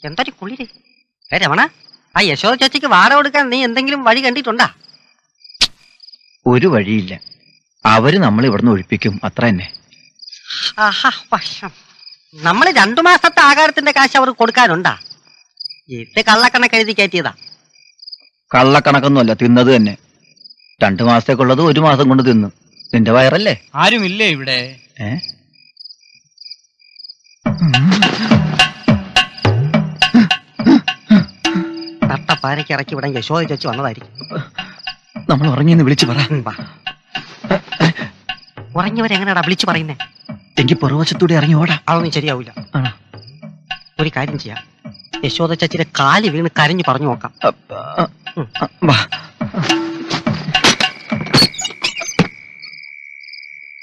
എന്തൊരു കുളിര്. രമണ, ആ യശോദ ചേച്ചിക്ക് വാടക കൊടുക്കാൻ നീ എന്തെങ്കിലും വഴി കണ്ടിട്ടുണ്ടാ? ഒരു വഴിയില്ല. അവര് നമ്മൾ ഇവിടുന്ന് ഒഴിപ്പിക്കും, അത്ര തന്നെ. നമ്മള് 2 മാസത്തെ ആഹാരത്തിന്റെ കാശ് അവർക്ക് കൊടുക്കാനുണ്ടാ? ഇത് കള്ളക്കണക്ക് എഴുതി കയറ്റിയതാ. കള്ളക്കണക്കൊന്നുമല്ല, തിന്നത് തന്നെ. 2 മാസത്തേക്കുള്ളത് 1 മാസം കൊണ്ട് തിന്നു. നിന്റെ വയറല്ലേ? ആരുമില്ലേ ഇവിടെ? തട്ടപ്പാരയ്ക്ക് ഇറക്കി വിടാൻ യശോദ ചേച്ചി വന്നതായിരിക്കും. നമ്മൾ ഉറങ്ങിയെന്ന് വിളിച്ചു പറ. ഉറങ്ങിയവരെങ്ങനെയാടാ വിളിച്ചു പറയുന്നേ? എങ്കിൽ പുറവശത്തൂടെ ഇറങ്ങി ഓടാ. അതൊന്നും ശരിയാവില്ല. ഒരു കാര്യം ചെയ്യാം, യശോദ ചേച്ചിയുടെ കാല് വീണ് കരഞ്ഞു പറഞ്ഞു നോക്കാം.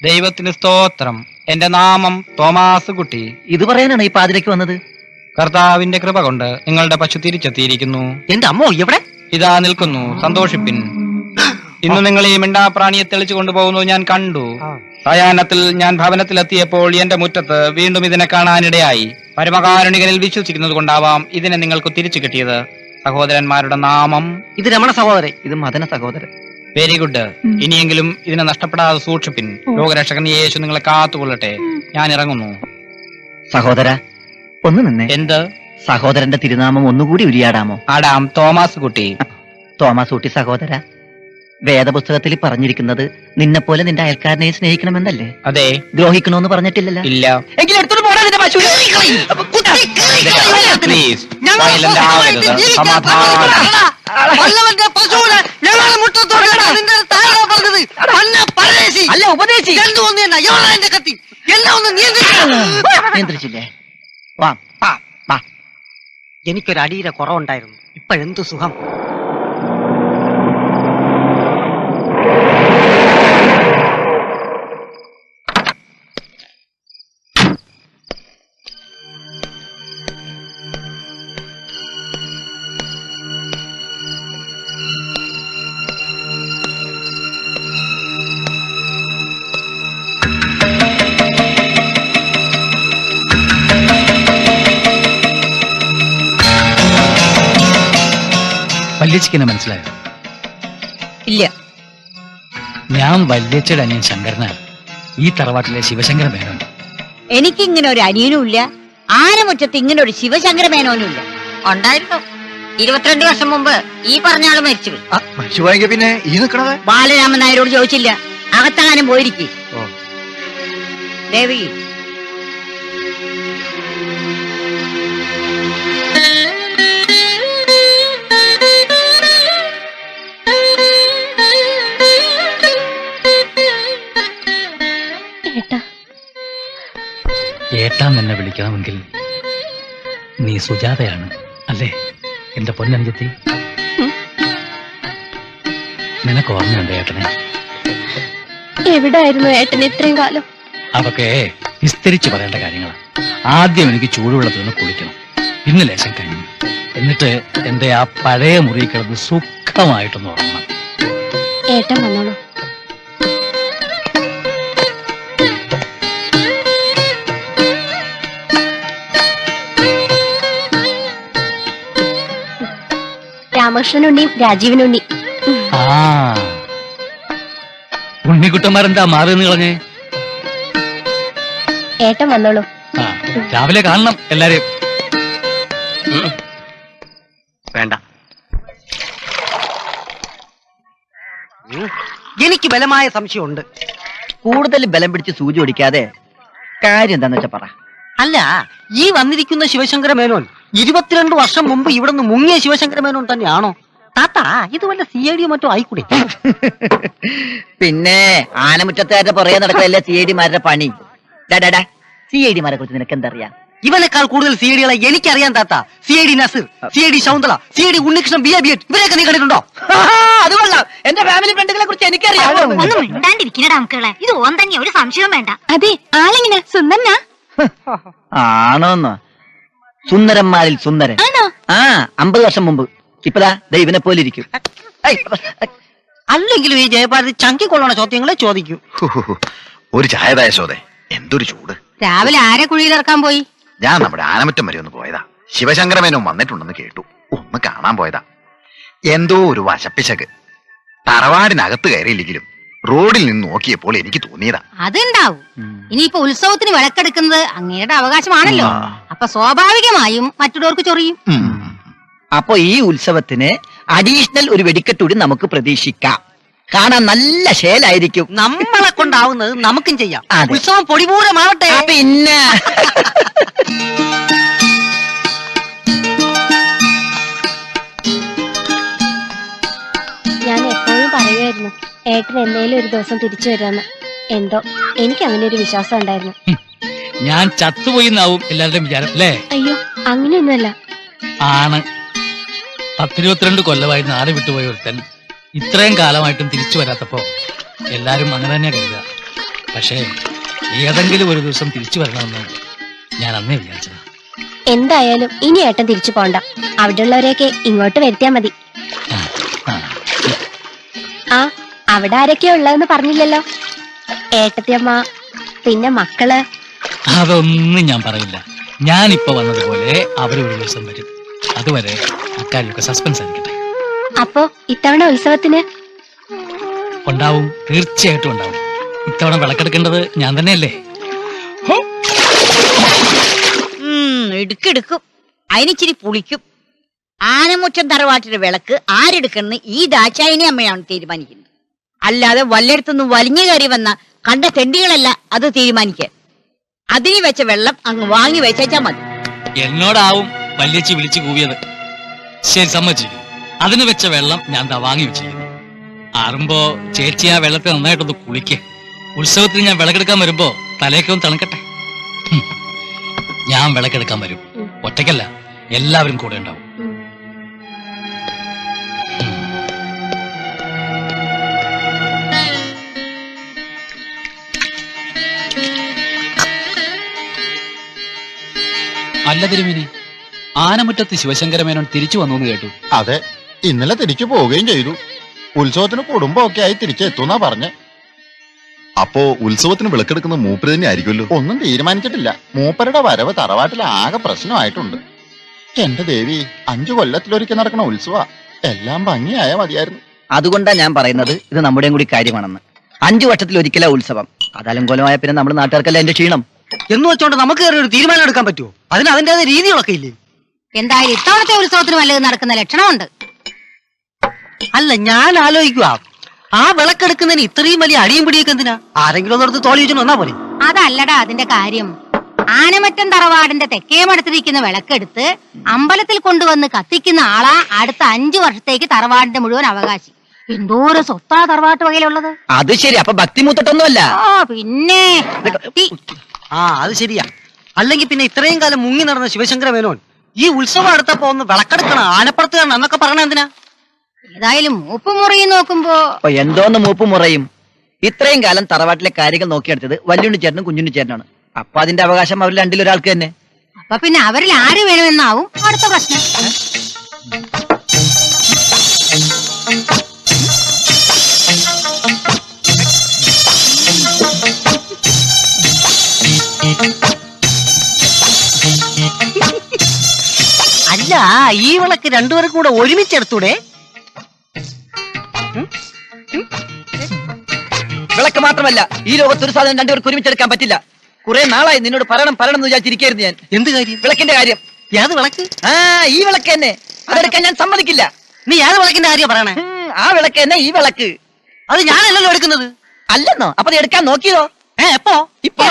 ദൈവത്തിന് സ്തോത്രം. എന്റെ നാമം തോമാസ് കുട്ടി. ഇത് പറയാനാണ് ഈ പാതിരയ്ക്ക് വന്നത്? കർത്താവിന്റെ കൃപ കൊണ്ട് നിങ്ങളുടെ പശു തിരിച്ചെത്തിയിരിക്കുന്നു. എന്റെ അമ്മോ, എവിടെ? ഇതാ നിൽക്കുന്നു, സന്തോഷിപ്പിൻ. ഇന്ന് നിങ്ങൾ ഈ മിണ്ടാപ്രാണിയെ തെളിച്ചു കൊണ്ടുപോകുന്നത് ഞാൻ കണ്ടു. സായാഹ്നത്തിൽ ഞാൻ ഭവനത്തിലെത്തിയപ്പോൾ എന്റെ മുറ്റത്ത് വീണ്ടും ഇതിനെ കാണാനിടയായി. പരമകാരുണികനിൽ വിശ്വസിക്കുന്നത് കൊണ്ടാവാം ഇതിനെ നിങ്ങൾക്ക് തിരിച്ചു കിട്ടിയത്. സഹോദരന്മാരുടെ നാമം? ഇത് രമണ സഹോദരൻ. ഇത് മദന സഹോദരൻ. Very good. ഇനിയെങ്കിലും ഇതിനെ നഷ്ടപ്പെടാതെ സൂക്ഷിപ്പിൻ. ലോകരക്ഷകൻ യേശു നിങ്ങളെ കാത്തുകൊള്ളട്ടെ. ഞാൻ ഇറങ്ങുന്നു. സഹോദര, ഒന്ന് നിന്നേ. എന്ത്? സഹോദരന്റെ തിരുനാമം ഒന്നുകൂടി ഉരിയാടാമോ? ആടാം. തോമാസ് കുട്ടി. തോമാസ് കുട്ടി സഹോദര, വേദപുസ്തകത്തിൽ പറഞ്ഞിരിക്കുന്നത് നിന്നെപ്പോലെ നിന്റെ അയൽക്കാരനെ സ്നേഹിക്കണമെന്നല്ലേ? അതെ. ദ്രോഹിക്കണമെന്ന് പറഞ്ഞിട്ടില്ലല്ലോ. ഇല്ല. എങ്കിലും എടുത്തോണ്ട് പോടാ നിന്റെ പശു. പ്ലീസ്, വയലന്റ് ആവരുത്. സമാധാനം. അല്ല, ഉപദേശി നിയന്ത്രിച്ചില്ലേ? വാ. എനിക്കൊരു അടിയുടെ കുറവുണ്ടായിരുന്നു. ഇപ്പോഴെന്തു സുഖം. വല്യച്ഛനെ മനസ്സിലായോ? ഇല്ല. ഞാൻ വല്യച്ഛയുടെ അനിയൻ ശങ്കരനാണ്. ഈ തറവാട്ടിലെ ശിവശങ്കര മേനോൻ. എനിക്കിങ്ങനെ ഒരു അനിയനും ഇല്ല, ആനമുറ്റത്ത് ഇങ്ങനെ ഒരു ശിവശങ്കര മേനോനും ഇല്ല. ഉണ്ടായിരുന്നു 22 വർഷം മുമ്പ് ഈ പറഞ്ഞ ആള് മരിച്ചുപോയി. പിന്നെ ഈ നിക്കണത് ബാലരാമൻ നായരോട് ചോദിച്ചില്ല, അകത്താനും പോയിരിക്കും. ദേവി, ഏട്ടാൻ എന്നെ വിളിക്കണമെങ്കിൽ നീ സുജാതയാണ് അല്ലേ എന്റെ പൊന്നഞ്ചത്തി? നിനക്ക് ഓർമ്മയുണ്ട് ഏട്ടനെ? എവിടായിരുന്നു ഏട്ടൻ ഇത്രയും കാലം? അതൊക്കെ വിസ്തരിച്ച് പറയേണ്ട കാര്യങ്ങളാണ്. ആദ്യം എനിക്ക് ചൂടുവെള്ളത്തിൽ നിന്ന് കുളിക്കണം, പിന്നെ ലേശം കഴിഞ്ഞു. എന്നിട്ട് എന്റെ ആ പഴയ മുറി കിടന്ന് സുഖമായിട്ടൊന്ന് ഉറങ്ങണം. ഏട്ടൻ വന്നോളൂ. രാമകൃഷ്ണനുണ്ണിയും രാജീവനുണ്ണി. ആ ഉണ്ണിക്കുട്ടന്മാരെന്താ മാറിയെന്ന് കളഞ്ഞേ? ഏട്ടൻ വന്നോളൂ. ആ, രാവിലെ കാണണം എല്ലാരെയും. വേണ്ട, എനിക്ക് ബലമായ സംശയമുണ്ട്. കൂടുതൽ ബലം പിടിച്ച് സൂചി ഓടിക്കാതെ കാര്യം എന്താന്ന് വെച്ചാ പറ. അല്ല, ഈ വന്നിരിക്കുന്ന ശിവശങ്കര മേനോൻ 22 വർഷം മുമ്പ് ഇവിടെ നിന്ന് മുങ്ങിയ ശിവശങ്കര മേനോൻ തന്നെയാണോ? താത്താ, ഇത് വല്ല CID മറ്റോ ആയിക്കൂടെ? പിന്നെ ആനമുറ്റത്തുകാരുടെ പുറകെ നടക്കലല്ലേ CID മാരുടെ പണി. CID മാരെ കുറിച്ച് നിനക്ക് എന്തറിയാം? ഇവനേക്കാൾ കൂടുതൽ CID-കളെ എനിക്കറിയാം താത്ത. CID Naseer, CID ശൗന്തള, CID Unnikrishnan, BA BEd, ഇവരെയൊക്കെ നീ കണ്ടിട്ടുണ്ടോ? അത് കൊള്ളാം. എന്റെ ഫാമിലി ഫ്രണ്ടുകളെ കുറിച്ച് എനിക്കറിയാം. ഒന്നും മിണ്ടാണ്ടിരിക്കണടാ മക്കളെ, ഇത് ഓൻ തന്നെ, ഒരു സംശയവും വേണ്ട. അതെ, ആളെങ്ങനെ? സുന്ദരനാ? ആണോന്നോ? സുന്ദരന്മാരിൽ സുന്ദരൻ. ആ, 50 വർഷം മുമ്പ്. ഇപ്പതാ ദൈവനെ പോലെ ഇരിക്കും. അല്ലെങ്കിലും ഈ ജയഭാരതി ചങ്കിക്കൊള്ളണ ചോദ്യങ്ങളെ ചോദിക്കൂ. ഒരു ചായതായ ശോധേ, എന്തൊരു ചൂട്. രാവിലെ ആരെ കുഴിയിലിറക്കാൻ പോയി? ഞാൻ നമ്മുടെ ആനമറ്റം വരെ ഒന്ന് പോയതാ. ശിവശങ്കരമേനോൻ വന്നിട്ടുണ്ടെന്ന് കേട്ടു. ഒന്ന് കാണാൻ പോയതാ. എന്തോ ഒരു വശപ്പിശക്. തറവാടിനകത്ത് കയറിയില്ലെങ്കിലും റോഡിൽ നിന്ന് നോക്കിയപ്പോൾ എനിക്ക് തോന്നിയതാ. അതുണ്ടാവും. ഇനിയിപ്പോ ഉത്സവത്തിന് വിളക്കെടുക്കുന്നത് അങ്ങയുടെ അവകാശമാണല്ലോ. അപ്പൊ സ്വാഭാവികമായും മറ്റുള്ളവർക്ക് ചൊറിയും. അപ്പൊ ഈ ഉത്സവത്തിന് അഡീഷണൽ ഒരു വെടിക്കെട്ടൂടി നമുക്ക് പ്രതീക്ഷിക്കാം. കാണാൻ നല്ല ശേലായിരിക്കും. നമ്മളെ കൊണ്ടാവുന്നത് നമുക്കും ചെയ്യാം. അതെ. ഉത്സവം പൊടിപൂരമാവട്ടെ. പിന്നെ ഞാൻ എപ്പോഴും പറയുമായിരുന്നു ഏട്ടൻ എന്നേലും ഒരു ദിവസം തിരിച്ചു വരാന്ന്. എന്തോ എനിക്ക് അങ്ങനെ ഒരു വിശ്വാസം ഉണ്ടായിരുന്നു. ഞാൻ ചത്തുപോയി എന്നാവും എല്ലാവരുടെയും വിചാരം അല്ലേ? അയ്യോ അങ്ങനെയൊന്നുമല്ല. ആണ്. 10-22 കൊല്ലമായി നാട് വിട്ടുപോയ ഒരുത്തൻ ഇത്രയും കാലമായിട്ടും തിരിച്ചു വരാത്തപ്പോ എല്ലാരും അങ്ങനെ തന്നെ കരുതുക. പക്ഷേ ഏതെങ്കിലും ഒരു ദിവസം തിരിച്ചു വരണമെന്ന് ഞാൻ അന്നേ വിചാരിച്ചതാ. എന്തായാലും ഇനി ഏട്ടൻ തിരിച്ചു പോണ്ട. അവിടെയുള്ളവരെയൊക്കെ ഇങ്ങോട്ട് വരുത്തിയാ മതി. ആ, ആ. ആ അവിടെ ആരൊക്കെയാ ഉള്ളതെന്ന് പറഞ്ഞില്ലല്ലോ. ഏട്ടത്തിയമ്മ, പിന്നെ മക്കള്. അതൊന്നും ഞാൻ പറയില്ല. ഞാനിപ്പോ വന്നതുപോലെ അവരൊരു ദിവസം വരും. അതുവരെ അക്കാര്യമൊക്കെ സസ്പെൻസ് ആയിരിക്കട്ടെ. അപ്പോ ഇത്തവണ ഉത്സവത്തിന് ഉണ്ടാവും, തീർച്ചയായിട്ടും ഉണ്ടാവും. ഇത്തവണ വിളക്കെടുക്കേണ്ടത് ഞാൻ തന്നെയല്ലേ? എടുക്കെടുക്കും. അതിനിച്ചിരി പുളിക്കും. ആനമുറ്റം തറവാട്ടിന്റെ വിളക്ക് ആരെടുക്കണമെന്ന് ഈ ദാക്ഷായണി അമ്മയാണ് തീരുമാനിക്കുന്നത്. അല്ലാതെ വല്ലയിടത്തുനിന്ന് വലിഞ്ഞു കയറി വന്ന കണ്ട തെണ്ടികളല്ല അത് തീരുമാനിക്കാൻ. അതിന് വെച്ച വെള്ളം അങ്ങ് വാങ്ങി വെച്ചാ മതി. എന്നോടാവും വല്യച്ചി വിളിച്ചു കൂവിയത്. ശരി, സമ്മതിച്ചിരിക്കുന്നു. അതിന് വെച്ച വെള്ളം ഞാൻ ദാ വാങ്ങി വെച്ചിരിക്കുന്നു. ആറുമ്പോ ചേച്ചി ആ വെള്ളത്തെ നന്നായിട്ടൊന്ന് കുളിക്ക്. ഉത്സവത്തിന് ഞാൻ വിളക്കെടുക്കാൻ വരുമ്പോ തലയൊക്കെ ഒന്ന് തണുക്കട്ടെ. ഞാൻ വിളക്കെടുക്കാൻ വരും. ഒറ്റയ്ക്കല്ല, എല്ലാവരും കൂടെ ഉണ്ടാവും. അല്ല തിരുമേനി, ആനമുറ്റത്ത് ശിവശങ്കരമേനോൻ തിരിച്ചു വന്നു എന്ന് കേട്ടു. അതെ, ഇന്നലെ തിരിച്ചു പോവുകയും ചെയ്തു. ഉത്സവത്തിന് കുടുംബമൊക്കെ ആയി തിരിച്ചെത്തുന്നാ പറഞ്ഞേ. അപ്പോ ഉത്സവത്തിന് വിളക്കെടുക്കുന്ന മൂപ്പര് തന്നെ ആയിരിക്കുമല്ലോ. ഒന്നും തീരുമാനിച്ചിട്ടില്ല. മൂപ്പരുടെ വരവ് തറവാട്ടിൽ ആകെ പ്രശ്നമായിട്ടുണ്ട്. എന്റെ ദേവി, 5 കൊല്ലത്തിലൊരിക്കൽ നടക്കണ ഉത്സവ. എല്ലാം ഭംഗിയായ മതിയായിരുന്നു. അതുകൊണ്ടാ ഞാൻ പറയുന്നത് ഇത് നമ്മുടെയും കൂടി കാര്യമാണെന്ന്. 5 വർഷത്തിൽ ഒരിക്കലാ ഉത്സവം. അതലങ്കോലമായ പിന്നെ നമ്മുടെ നാട്ടുകാർക്കല്ല എന്റെ ക്ഷീണം. എന്ന് വെച്ചോണ്ട് നമുക്ക് കയറി ഒരു തീരുമാനം എടുക്കാൻ പറ്റുമോ? അതിന് അതിന്റേതായ രീതികളൊക്കെ ഇല്ലേ? എന്തായാലും ഇത്തവണത്തെ ഉത്സവത്തിന് വല്ലതും നടക്കുന്ന ലക്ഷണമുണ്ട്. അല്ല, ഞാൻ ആലോചിക്കുക, ആ വിളക്കെടുക്കുന്നതിന് ഇത്രയും വലിയ അടിയും പിടിയൊക്കെ എന്തിനാ? ആരെങ്കിലും ഒന്നെടുത്ത് തോളി വെച്ചോണ്ട് വന്നാ പോലെ. അതല്ലടാ അതിന്റെ കാര്യം. ആനമറ്റം തറവാടിന്റെ തെക്കേമടുത്തിരിക്കുന്ന വിളക്കെടുത്ത് അമ്പലത്തിൽ കൊണ്ടുവന്ന് കത്തിക്കുന്ന ആളാ അടുത്ത 5 വർഷത്തേക്ക് തറവാടിന്റെ മുഴുവൻ അവകാശി. എന്തോരം സ്വത്താ തറവാട്ട് വകയിലുള്ളത്. അത് ശരി. അപ്പൊ ഭക്തിമൂത്തിട്ടൊന്നുമല്ല. പിന്നെ അത് ശരിയാ. അല്ലെങ്കിൽ പിന്നെ ഇത്രയും കാലം മുങ്ങി നടന്ന ശിവശങ്കര മേനോൻ ഈ ഉത്സവം അടുത്തപ്പോ ഒന്ന് വിളക്കെടുക്കണം, ആനപ്പുറത്ത് കാണണം എന്നൊക്കെ പറയണ എന്തിനാ? ഏതായാലും മൂപ്പ് മുറിയും നോക്കുമ്പോ അപ്പൊ എന്തോന്ന് മൂപ്പ് മുറയും. ഇത്രയും കാലം തറവാട്ടിലെ കാര്യങ്ങൾ നോക്കിയെടുത്തത് വല്യുണ്ണി ചേട്ടനും കുഞ്ഞുണ്ണി ചേട്ടനാണ്. അപ്പൊ അതിന്റെ അവകാശം അവരിൽ രണ്ടിലൊരാൾക്ക് തന്നെ. അപ്പൊ പിന്നെ അവരിൽ ആര് വേണമെന്നാവും അടുത്ത പ്രശ്നം. അല്ല, ഈ വിളക്ക് രണ്ടുപേർക്കും കൂടെ ഒരുമിച്ചെടുത്തൂടെ? വിളക്ക് മാത്രമല്ല, ഈ ലോകത്തൊരു സാധനം രണ്ടുപേർക്ക് ഒരുമിച്ചെടുക്കാൻ പറ്റില്ല. കുറെ നാളായി നിന്നോട് പറയണം എന്ന് വിചാരിച്ചിരിക്കായിരുന്നു ഞാൻ. എന്ത് കാര്യം? വിളക്കിന്റെ കാര്യം. ഏത് വിളക്ക്? ഈ വിളക്ക് തന്നെ. അതെടുക്കാൻ ഞാൻ സമ്മതിക്കില്ല. നീ ഏത് വിളക്കിന്റെ കാര്യം പറയണേ? ആ വിളക്ക് തന്നെ, ഈ വിളക്ക്. അത് ഞാനല്ലല്ലോ എടുക്കുന്നത്. അല്ലെന്നോ? അപ്പൊ അത് എടുക്കാൻ നോക്കിയതോ? എപ്പോ? ഇപ്പൊ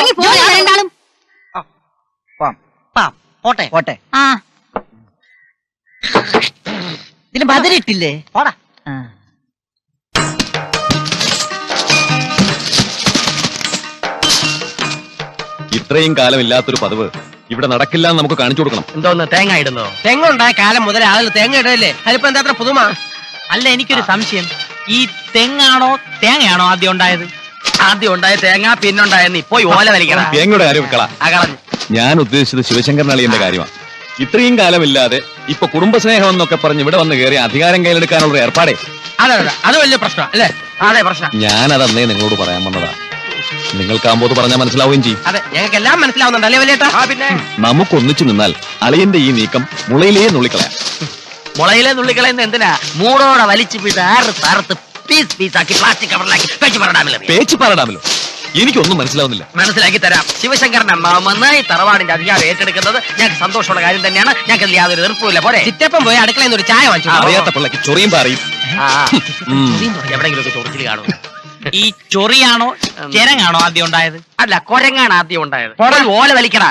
രണ്ടാളും പോട്ടെ പോട്ടെ. ആ ഇതിന് ബദലിട്ടില്ലേ? പോടാ. ഇത്രയും കാലം ഇല്ലാത്തൊരു പതിവ് ഇവിടെ നടക്കില്ല എന്ന് നമുക്ക് കാണിച്ചു കൊടുക്കണം. എന്തോന്ന് തേങ്ങ ഇടുന്നോ? തെങ്ങുണ്ടായ കാലം മുതൽ ആളുകൾ തേങ്ങ ഇടല്ലേ? അതിപ്പോ എന്താ അത്ര പുതുമ? അല്ല, എനിക്കൊരു സംശയം. ഈ തെങ്ങാണോ തേങ്ങയാണോ ആദ്യം ഉണ്ടായത്? ആദ്യം ഉണ്ടായ തേങ്ങ, പിന്നുണ്ടായെന്ന് ഇപ്പൊ ഓല വലിക്കണം. തേങ്ങയുടെ കാര്യം കള. ഞാൻ ഉദ്ദേശിച്ചത് ശിവശങ്കരനളിയന്റെ കാര്യമാണ്. ഇത്രയും കാലമില്ലാതെ ഇപ്പൊ കുടുംബസ്നേഹം എന്നൊക്കെ പറഞ്ഞ് ഇവിടെ വന്ന് കയറി അധികാരം കയ്യിലെടുക്കാനുള്ള ഏർപ്പാടേ. അതെ, അത് വലിയ പ്രശ്നം അല്ലേ? അതെ, പ്രശ്നം. ഞാനത് അന്നേ നിങ്ങളോട് പറയാൻ വന്നതാ. നിങ്ങൾക്കാമ്പോത് പറഞ്ഞാൽ മനസ്സിലാവുകയും ചെയ്യും. അതെ, ഞങ്ങൾക്ക് എല്ലാം മനസ്സിലാവുന്നുണ്ടല്ലേ വലിയേട്ടാ? പിന്നെ നമുക്കൊന്നിച്ചു നിന്നാൽ അളിയന്റെ ഈ നീക്കം മുളയിലേ നുള്ളിക്കളയാം. മുളയിലെ നുള്ളികളെന്ന് എന്തിനാ? മൂടോടെ വലിച്ചു പിടിച്ച് ആറുത്ത് പീസ് പീസാക്കി പ്ലാസ്റ്റിക് കവറിലാക്കി വെച്ച് പറടാമില്ല. പേച്ച് പാറടാമല്ലോ. എനിക്കൊന്നും മനസ്സിലാവുന്നില്ല. മനസ്സിലാക്കി തരാം. ശിവശങ്കരൻ അമ്മാവന്ന് ഈ തറവാടിന്റെ അധികാരം ഏറ്റെടുക്കുന്നത് ഞങ്ങൾക്ക് സന്തോഷമുള്ള കാര്യം തന്നെയാണ്. ഞങ്ങൾക്ക് യാതൊരു എതിർപ്പുമില്ല. പോരെ ചിറ്റപ്പം പോയി അടുക്കളയിൽ നിന്ന് ഒരു ചായ വാങ്ങിച്ചു. അറിയാത്ത പിള്ളക്ക് ചൊറിയും പാറിയും. എവിടെയെങ്കിലും ചൊറിച്ചിൽ കാണും. ഈ ചൊറിയാണോ ചെരങ്ങാണോ ആദ്യം ഉണ്ടായത്? അല്ല, കൊരങ്ങാണ് ആദ്യം ഉണ്ടായത്. ഓല വലിക്കണ